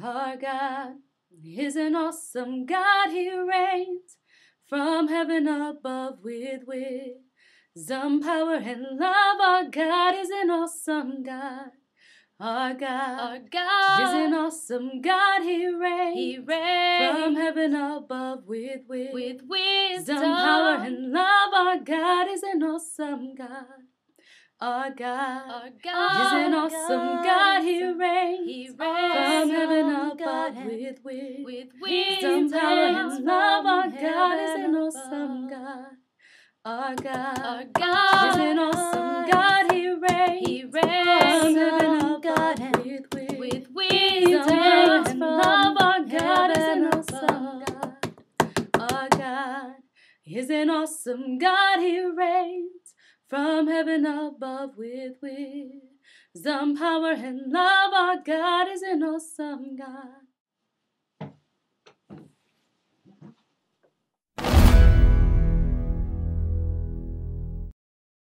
Our God is an awesome God. He reigns from heaven above with wisdom, power, and love. Our God is an awesome God. Our God is an awesome God. He reigns from heaven above with wisdom, power, and love. Our God is an awesome God. Our God is an awesome God. He reigns from heaven above with wisdom, power, and love. Our God is an awesome God. Our God is an awesome God. He reigns from heaven above with wisdom, power, and love. Our God is an awesome God. Our God is an awesome God. He reigns from heaven above with wisdom, power, and love. Our God is an awesome God.